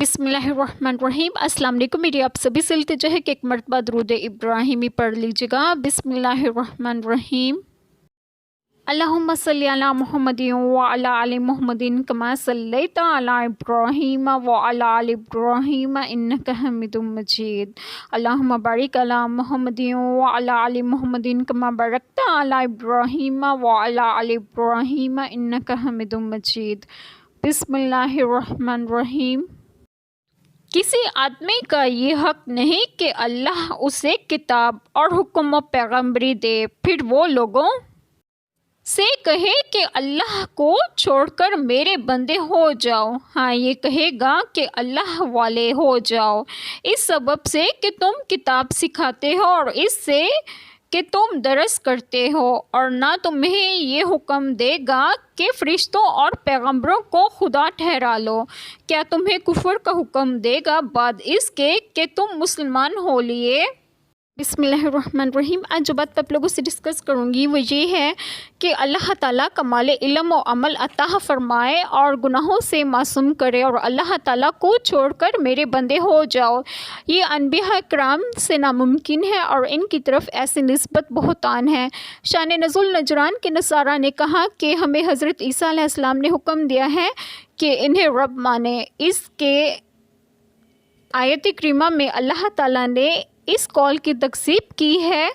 بسم اللہ الرحمن الرحیم۔ السلام علیکم، میری آپ سبھی سے التجا ہے کہ ایک مرتبہ درود ابراہیمی پڑھ لیجیے گا۔ بسم اللہ الرحمن الرحیم۔ اللہم صلی علی محمد وعلی آل محمد کما صلیت علی ابراہیم وعلی آل ابراہیم انک حمید مجید۔ اللہم بارک علی محمد وعلی آل محمد کما بارکت علی ابراہیم وعلی آل ابراہیم انک حمید مجید۔ بسم اللہ الرحمن الرحیم۔ کسی آدمی کا یہ حق نہیں کہ اللہ اسے کتاب اور حکم و پیغمبری دے، پھر وہ لوگوں سے کہے کہ اللہ کو چھوڑ کر میرے بندے ہو جاؤ۔ ہاں، یہ کہے گا کہ اللہ والے ہو جاؤ، اس سبب سے کہ تم کتاب سکھاتے ہو اور اس سے کہ تم درس کرتے ہو، اور نہ تمہیں یہ حکم دے گا کہ فرشتوں اور پیغمبروں کو خدا ٹھہرا لو۔ کیا تمہیں کفر کا حکم دے گا بعد اس کے کہ تم مسلمان ہو لیے؟ بسم اللہ الرحمن الرحیم۔ آج جو بات آپ لوگوں سے ڈسکس کروں گی وہ یہ ہے کہ اللہ تعالیٰ کمال علم و عمل عطا فرمائے اور گناہوں سے معصوم کرے، اور اللہ تعالیٰ کو چھوڑ کر میرے بندے ہو جاؤ، یہ انبیاء کرام سے ناممکن ہے، اور ان کی طرف ایسی نسبت بہتان ہے۔ شان نزول نجران کے نصارہ نے کہا کہ ہمیں حضرت عیسیٰ علیہ السلام نے حکم دیا ہے کہ انہیں رب مانے۔ اس کے آیت کریمہ میں اللہ تعالیٰ نے اس قول کی تکذیب کی ہے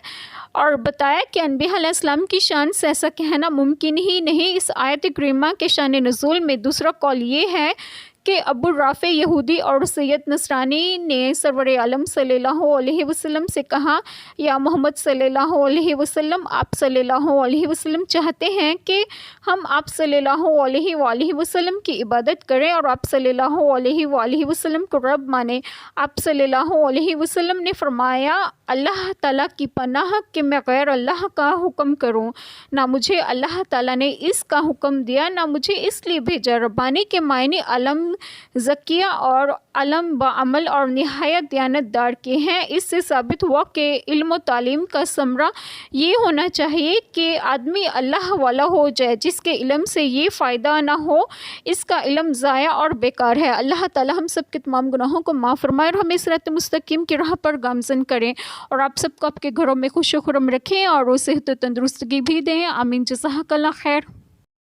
اور بتایا کہ انبیاء علیہ السلام کی شان سے ایسا کہنا ممکن ہی نہیں۔ اس آیت کریمہ کے شان نزول میں دوسرا قول یہ ہے کہ ابو رافع یہودی اور سید نصرانی نے سرور عالم صلی اللہ علیہ وسلم سے کہا، یا محمد صلی اللہ علیہ وسلم، آپ صلی اللہ علیہ وسلم چاہتے ہیں کہ ہم آپ صلی اللہ علیہ وآلہ وسلم کی عبادت کریں اور آپ صلی اللہ علیہ وآلہ وسلم کو رب مانیں۔ آپ صلی اللہ علیہ وسلم نے فرمایا، اللہ تعالیٰ کی پناہ کہ میں غیر اللہ کا حکم کروں، نہ مجھے اللہ تعالیٰ نے اس کا حکم دیا، نہ مجھے اس لیے بھیجا۔ ربانی کے معنی علم زکیہ اور علم بعمل اور نہایت دیانت دار کے ہیں۔ اس سے ثابت ہوا کہ علم و تعلیم کا ثمرہ یہ ہونا چاہیے کہ آدمی اللہ والا ہو جائے، جس کے علم سے یہ فائدہ نہ ہو اس کا علم ضائع اور بیکار ہے۔ اللہ تعالی ہم سب کے تمام گناہوں کو معاف فرمائے اور ہمیں صراط مستقیم کی راہ پر گامزن کریں، اور آپ سب کو آپ کے گھروں میں خوش و خرم رکھیں اور صحت و تندرستگی بھی دیں۔ آمین۔ جزاک اللہ خیر۔